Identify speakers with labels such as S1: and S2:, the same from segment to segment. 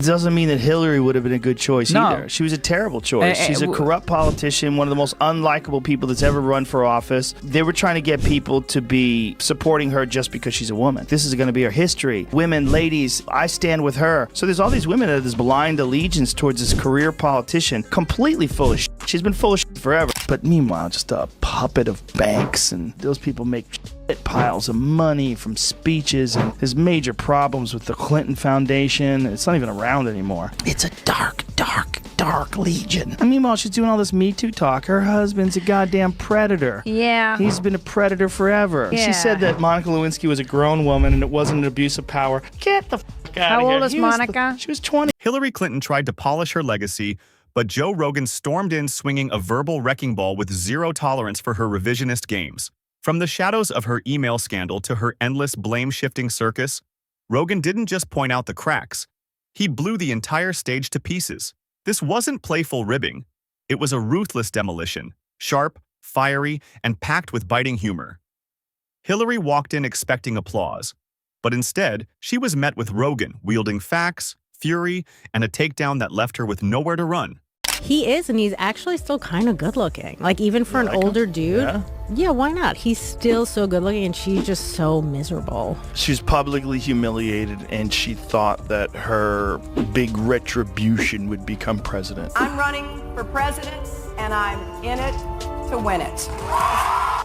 S1: Doesn't mean that Hillary would have been a good choice
S2: No.
S1: either. She was a terrible choice. She's a corrupt politician, one of the most unlikable people that's ever run for office. They were trying to get people to be supporting her just because she's a woman. This is going to be her history. Women, ladies, I stand with her. So there's all these women that have this blind allegiance towards this career politician, completely full of shit. She's been full of shit forever. But meanwhile, just a puppet of banks, and those people make shit piles of money from speeches, and there's major problems with the Clinton Foundation. It's not even around anymore. It's a dark, dark, dark legion. And meanwhile, she's doing all this Me Too talk. Her husband's a goddamn predator.
S3: Yeah.
S1: He's been a predator forever.
S3: Yeah.
S1: She said that Monica Lewinsky was a grown woman and it wasn't an abuse of power. Get the fuck out
S3: How
S1: of here.
S3: old is Monica?
S1: She was 20.
S4: Hillary Clinton tried to polish her legacy, but Joe Rogan stormed in swinging a verbal wrecking ball with zero tolerance for her revisionist games. From the shadows of her email scandal to her endless blame-shifting circus, Rogan didn't just point out the cracks. He blew the entire stage to pieces. This wasn't playful ribbing. It was a ruthless demolition, sharp, fiery, and packed with biting humor. Hillary walked in expecting applause, but instead, she was met with Rogan wielding facts, fury, and a takedown that left her with nowhere to run.
S5: He is, and he's actually still kind of good looking. Like, even for an older dude. Yeah, why not? He's still so good looking, and she's just so miserable.
S1: She was publicly humiliated, and she thought that her big retribution would become president.
S6: I'm running for president, and I'm in it to win it.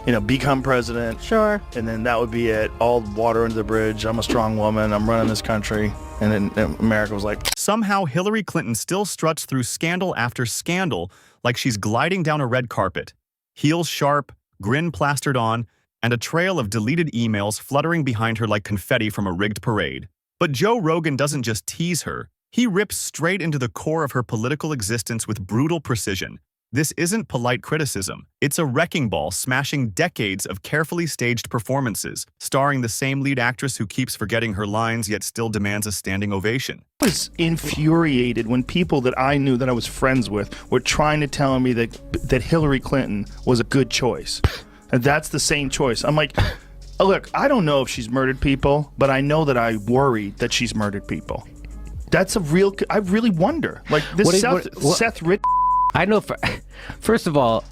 S1: You know, become president.
S5: Sure.
S1: And then that would be it. All water under the bridge. I'm a strong woman. I'm running this country. And then America was like...
S4: Somehow, Hillary Clinton still struts through scandal after scandal like she's gliding down a red carpet. Heels sharp, grin plastered on, and a trail of deleted emails fluttering behind her like confetti from a rigged parade. But Joe Rogan doesn't just tease her. He rips straight into the core of her political existence with brutal precision. This isn't polite criticism. It's a wrecking ball smashing decades of carefully staged performances, starring the same lead actress who keeps forgetting her lines yet still demands a standing ovation.
S1: I was infuriated when people that I knew that I was friends with were trying to tell me that Hillary Clinton was a good choice. And that's the same choice. I'm like, look, I don't know if she's murdered people, but I know that I worry that she's murdered people. That's a real... I really wonder. Like, this Seth Rich...
S2: I know. First of all,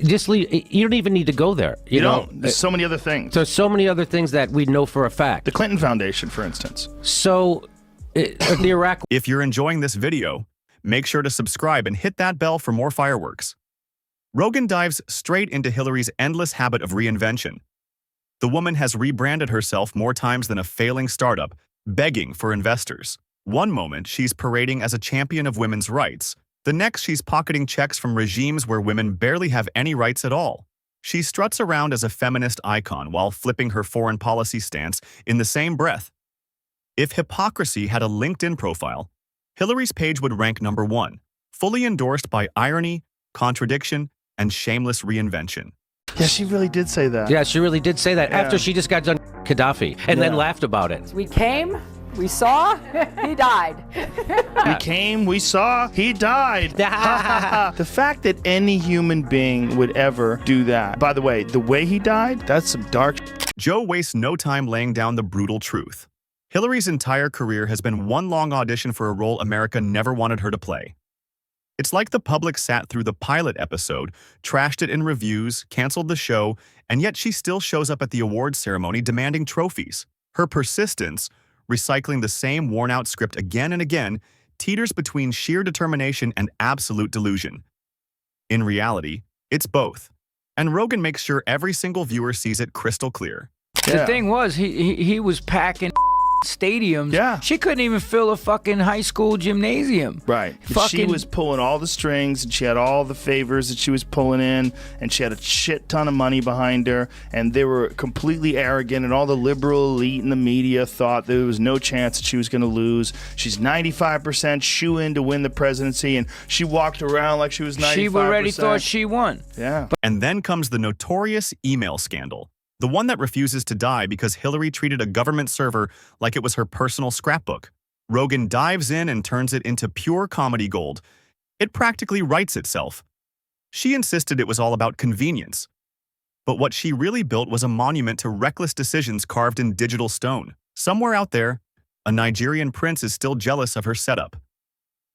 S2: just leave. You don't even need to go there. You know,
S1: there's so many other things.
S2: There's so many other things that we know for a fact.
S1: The Clinton Foundation, for instance.
S2: So, the Iraq.
S4: If you're enjoying this video, make sure to subscribe and hit that bell for more fireworks. Rogan dives straight into Hillary's endless habit of reinvention. The woman has rebranded herself more times than a failing startup, begging for investors. One moment, she's parading as a champion of women's rights. The next, she's pocketing checks from regimes where women barely have any rights at all. She struts around as a feminist icon while flipping her foreign policy stance in the same breath. If hypocrisy had a LinkedIn profile, Hillary's page would rank #1, fully endorsed by irony, contradiction, and shameless reinvention.
S1: Yeah, she really did say that.
S2: Yeah, she really did say that after she just got done Gaddafi and then laughed about it.
S6: We came, we saw, he died.
S1: We came, we saw, he died. The fact that any human being would ever do that. By the way he died, that's some dark...
S4: Joe wastes no time laying down the brutal truth. Hillary's entire career has been one long audition for a role America never wanted her to play. It's like the public sat through the pilot episode, trashed it in reviews, canceled the show, and yet she still shows up at the awards ceremony demanding trophies. Her persistence, recycling the same worn-out script again and again, teeters between sheer determination and absolute delusion. In reality, it's both. And Rogan makes sure every single viewer sees it crystal clear.
S2: The thing was, he was packing stadiums.
S1: Yeah.
S2: She couldn't even fill a fucking high school gymnasium.
S1: Right. She was pulling all the strings, and she had all the favors that she was pulling in, and she had a shit ton of money behind her, and they were completely arrogant, and all the liberal elite in the media thought there was no chance that she was going to lose. She's 95% shoe-in to win the presidency, and she walked around like she was 95%.
S2: She already thought she won.
S1: Yeah.
S4: And then comes the notorious email scandal. The one that refuses to die because Hillary treated a government server like it was her personal scrapbook. Rogan dives in and turns it into pure comedy gold. It practically writes itself. She insisted it was all about convenience. But what she really built was a monument to reckless decisions carved in digital stone. Somewhere out there, a Nigerian prince is still jealous of her setup.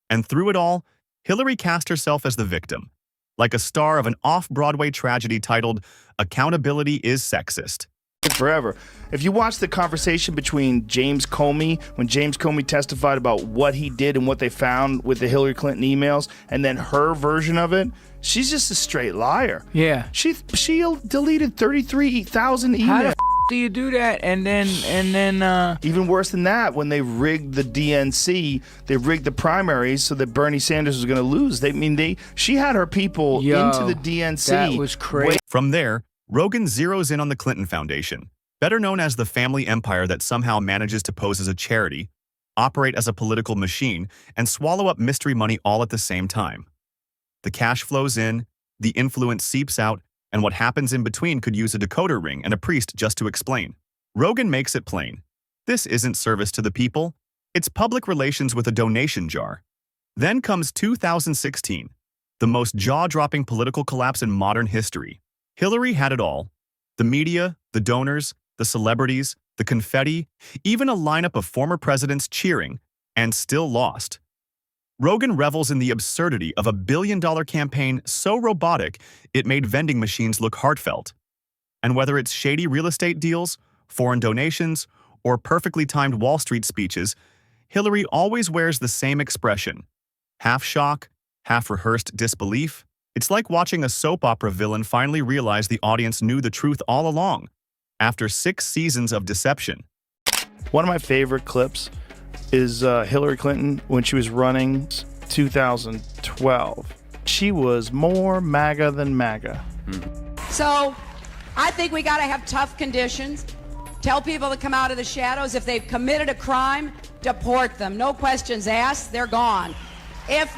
S4: And through it all, Hillary cast herself as the victim, like a star of an off-Broadway tragedy titled Accountability is Sexist.
S1: Forever. If you watch the conversation between James Comey, when James Comey testified about what he did and what they found with the Hillary Clinton emails, and then her version of it, she's just a straight liar.
S3: Yeah.
S1: She deleted 33,000 emails.
S3: How the do you do that? And then
S1: Even worse than that, when they rigged the DNC, they rigged the primaries so that Bernie Sanders was going to lose. She had her people into the DNC.
S3: That was crazy.
S4: From there, Rogan zeroes in on the Clinton Foundation, better known as the family empire that somehow manages to pose as a charity, operate as a political machine, and swallow up mystery money all at the same time. The cash flows in, the influence seeps out, and what happens in between could use a decoder ring and a priest just to explain. Rogan makes it plain. This isn't service to the people. It's public relations with a donation jar. Then comes 2016, the most jaw-dropping political collapse in modern history. Hillary had it all. The media, the donors, the celebrities, the confetti, even a lineup of former presidents cheering, and still lost. Rogan revels in the absurdity of a billion-dollar campaign so robotic it made vending machines look heartfelt. And whether it's shady real estate deals, foreign donations, or perfectly timed Wall Street speeches, Hillary always wears the same expression. Half shock, half rehearsed disbelief. It's like watching a soap opera villain finally realize the audience knew the truth all along, after 6 seasons of deception.
S1: One of my favorite clips is Hillary Clinton when she was running 2012. She was more MAGA than MAGA.
S6: So I think we got to have tough conditions. Tell people to come out of the shadows. If they've committed a crime, deport them. No questions asked. They're gone. If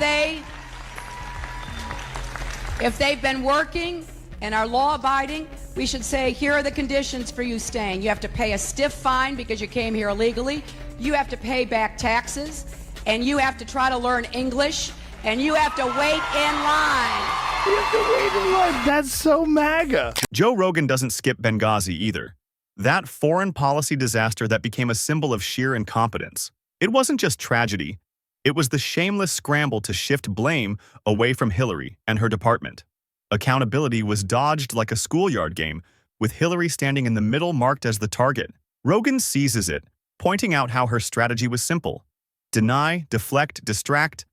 S6: they've been working and are law-abiding, we should say, here are the conditions for you staying. You have to pay a stiff fine because you came here illegally. You have to pay back taxes, and you have to try to learn English, and you have to wait in line.
S1: You have to wait in line. That's so MAGA.
S4: Joe Rogan doesn't skip Benghazi either. That foreign policy disaster that became a symbol of sheer incompetence. It wasn't just tragedy. It was the shameless scramble to shift blame away from Hillary and her department. Accountability was dodged like a schoolyard game, with Hillary standing in the middle marked as the target. Rogan seizes it, pointing out how her strategy was simple. Deny, deflect, distract,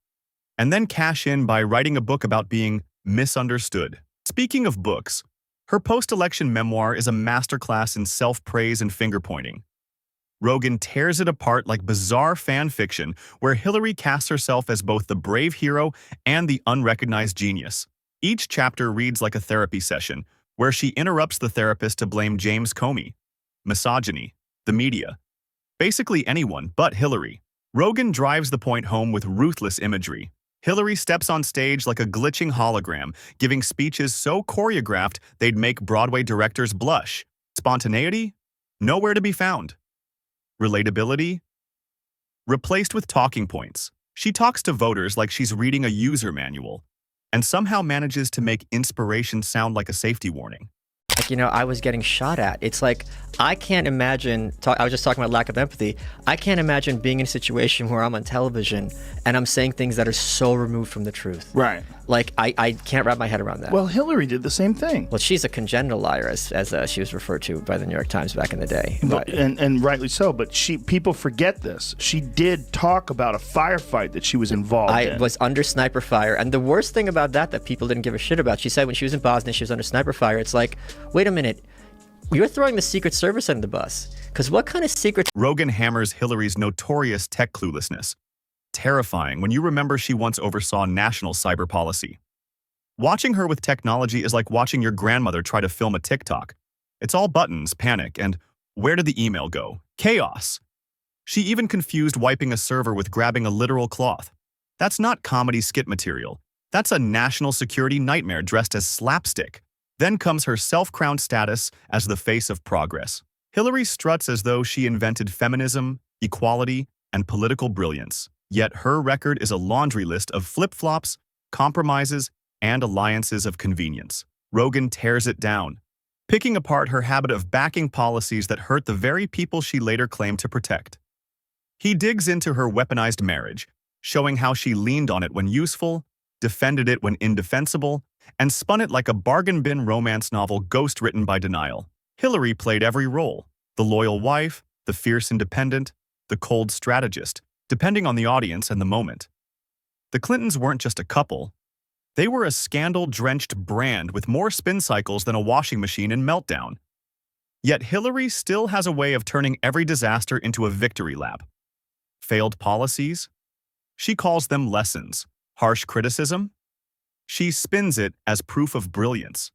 S4: and then cash in by writing a book about being misunderstood. Speaking of books, her post-election memoir is a masterclass in self-praise and finger-pointing. Rogan tears it apart like bizarre fan fiction where Hillary casts herself as both the brave hero and the unrecognized genius. Each chapter reads like a therapy session, where she interrupts the therapist to blame James Comey, misogyny, the media, basically anyone but Hillary. Rogan drives the point home with ruthless imagery. Hillary steps on stage like a glitching hologram, giving speeches so choreographed they'd make Broadway directors blush. Spontaneity? Nowhere to be found. Relatability? Replaced with talking points. She talks to voters like she's reading a user manual, and somehow manages to make inspiration sound like a safety warning.
S7: Like, I was getting shot at. It's like, I can't imagine, I was just talking about lack of empathy. I can't imagine being in a situation where I'm on television and I'm saying things that are so removed from the truth.
S1: Right.
S7: Like, I can't wrap my head around that.
S1: Well, Hillary did the same thing.
S7: Well, she's a congenital liar, as she was referred to by the New York Times back in the day.
S1: And rightly so, but people forget this. She did talk about a firefight that she was involved in.
S7: I was under sniper fire, and the worst thing about that people didn't give a shit about, she said when she was in Bosnia, she was under sniper fire. It's like, wait a minute, you're throwing the Secret Service under the bus. Because what kind of secret...
S4: Rogan hammers Hillary's notorious tech cluelessness. Terrifying when you remember she once oversaw national cyber policy. Watching her with technology is like watching your grandmother try to film a TikTok. It's all buttons, panic, and where did the email go? Chaos. She even confused wiping a server with grabbing a literal cloth. That's not comedy skit material. That's a national security nightmare dressed as slapstick. Then comes her self-crowned status as the face of progress. Hillary struts as though she invented feminism, equality, and political brilliance. Yet her record is a laundry list of flip-flops, compromises, and alliances of convenience. Rogan tears it down, picking apart her habit of backing policies that hurt the very people she later claimed to protect. He digs into her weaponized marriage, showing how she leaned on it when useful, defended it when indefensible, and spun it like a bargain bin romance novel ghost-written by denial. Hillary played every role: the loyal wife, the fierce independent, the cold strategist, depending on the audience and the moment. The Clintons weren't just a couple. They were a scandal-drenched brand with more spin cycles than a washing machine in Meltdown. Yet Hillary still has a way of turning every disaster into a victory lap. Failed policies? She calls them lessons. Harsh criticism? She spins it as proof of brilliance.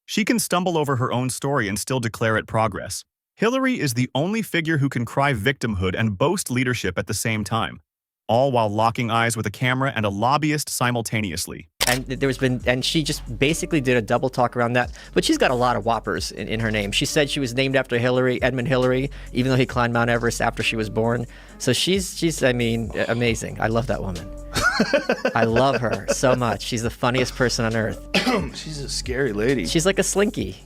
S4: She can stumble over her own story and still declare it progress. Hillary is the only figure who can cry victimhood and boast leadership at the same time, all while locking eyes with a camera and a lobbyist simultaneously.
S7: And she just basically did a double talk around that. But she's got a lot of whoppers in her name. She said she was named after Edmund Hillary, even though he climbed Mount Everest after she was born. So she's amazing. I love that woman. I love her so much. She's the funniest person on earth.
S1: She's a scary lady.
S7: She's like a slinky.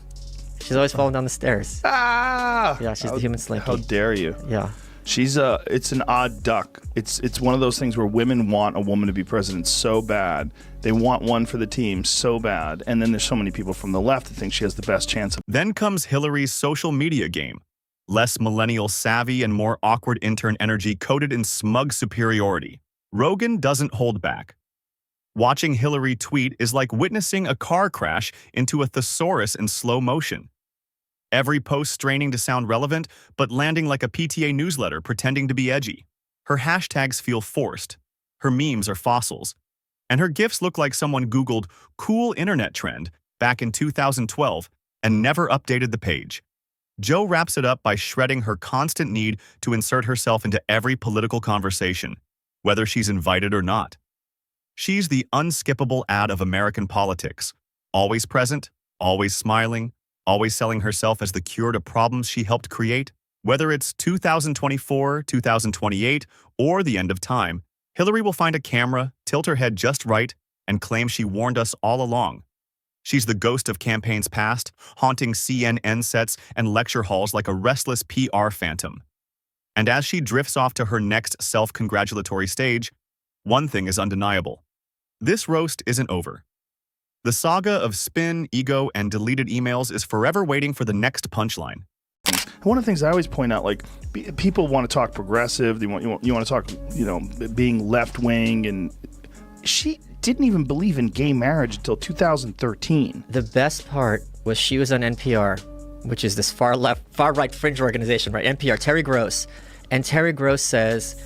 S7: She's always falling down the stairs.
S1: Ah!
S7: Yeah, she's the human slinky.
S1: How dare you?
S7: Yeah.
S1: It's an odd duck. It's one of those things where women want a woman to be president so bad. They want one for the team so bad. And then there's so many people from the left that think she has the best chance of.
S4: Then comes Hillary's social media game. Less millennial savvy and more awkward intern energy coated in smug superiority. Rogan doesn't hold back. Watching Hillary tweet is like witnessing a car crash into a thesaurus in slow motion. Every post straining to sound relevant, but landing like a PTA newsletter pretending to be edgy. Her hashtags feel forced. Her memes are fossils. And her GIFs look like someone Googled cool internet trend back in 2012 and never updated the page. Joe wraps it up by shredding her constant need to insert herself into every political conversation, whether she's invited or not. She's the unskippable ad of American politics, always present, always smiling, always selling herself as the cure to problems she helped create. Whether it's 2024, 2028, or the end of time, Hillary will find a camera, tilt her head just right, and claim she warned us all along. She's the ghost of campaigns past, haunting CNN sets and lecture halls like a restless PR phantom. And as she drifts off to her next self-congratulatory stage, one thing is undeniable. This roast isn't over. The saga of spin, ego, and deleted emails is forever waiting for the next punchline.
S1: One of the things I always point out, like, people want to talk progressive. You want to talk, being left wing, and she didn't even believe in gay marriage until 2013.
S7: The best part was she was on NPR, which is this far right fringe organization, right? NPR, Terry Gross. And Terry Gross says,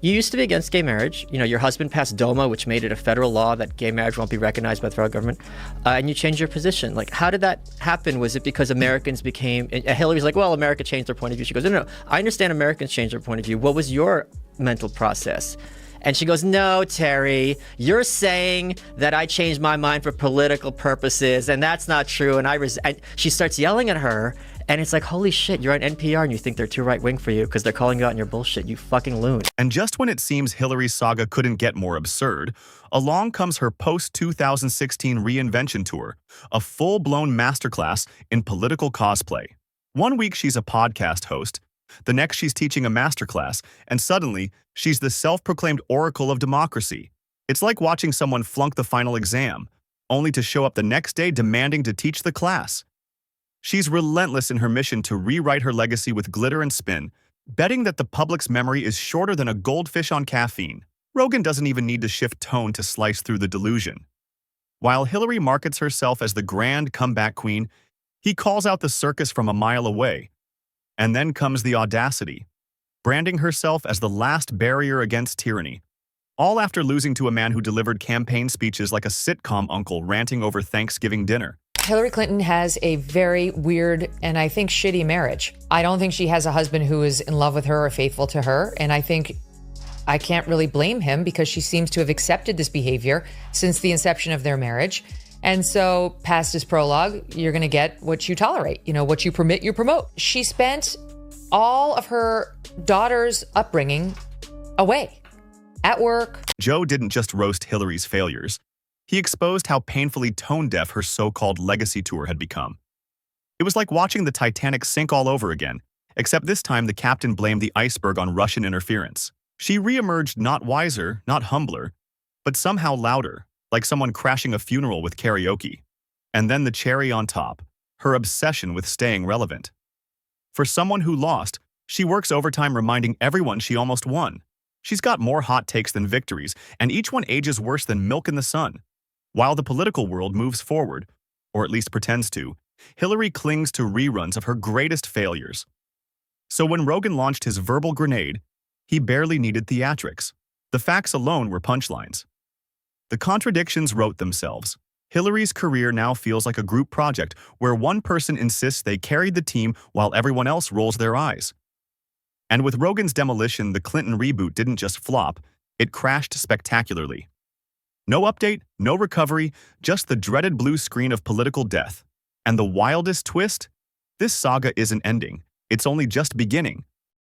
S7: you used to be against gay marriage. Your husband passed DOMA, which made it a federal law that gay marriage won't be recognized by the federal government. And you changed your position. Like, how did that happen? Was it because Americans became... Hillary's like, well, America changed their point of view. She goes, no, I understand Americans changed their point of view. What was your mental process? And she goes, no, Terry, you're saying that I changed my mind for political purposes, and that's not true. And she starts yelling at her, and it's like, holy shit, you're on NPR and you think they're too right-wing for you because they're calling you out on your bullshit, you fucking loon.
S4: And just when it seems Hillary's saga couldn't get more absurd, along comes her post-2016 reinvention tour, a full-blown masterclass in political cosplay. One week she's a podcast host, the next she's teaching a masterclass, and suddenly she's the self-proclaimed oracle of democracy. It's like watching someone flunk the final exam, only to show up the next day demanding to teach the class. She's relentless in her mission to rewrite her legacy with glitter and spin, betting that the public's memory is shorter than a goldfish on caffeine. Rogan doesn't even need to shift tone to slice through the delusion. While Hillary markets herself as the grand comeback queen, he calls out the circus from a mile away. And then comes the audacity, branding herself as the last barrier against tyranny, all after losing to a man who delivered campaign speeches like a sitcom uncle ranting over Thanksgiving dinner.
S8: Hillary Clinton has a very weird and I think shitty marriage. I don't think she has a husband who is in love with her or faithful to her. And I think I can't really blame him because she seems to have accepted this behavior since the inception of their marriage. And so past his prologue, you're going to get what you tolerate. What you permit, you promote. She spent all of her daughter's upbringing away, at work.
S4: Joe didn't just roast Hillary's failures. He exposed how painfully tone-deaf her so-called legacy tour had become. It was like watching the Titanic sink all over again, Except this time the captain blamed the iceberg on Russian interference. She reemerged not wiser, not humbler, but somehow louder, like someone crashing a funeral with karaoke. And then the cherry on top, her obsession with staying relevant. For someone who lost, she works overtime reminding everyone she almost won. She's got more hot takes than victories, and each one ages worse than milk in the sun. While the political world moves forward, or at least pretends to, Hillary clings to reruns of her greatest failures. So when Rogan launched his verbal grenade, he barely needed theatrics. The facts alone were punchlines. The contradictions wrote themselves. Hillary's career now feels like a group project where one person insists they carried the team while everyone else rolls their eyes. And with Rogan's demolition, the Clinton reboot didn't just flop, it crashed spectacularly. No update, no recovery, just the dreaded blue screen of political death. And the wildest twist? This saga isn't ending, it's only just beginning.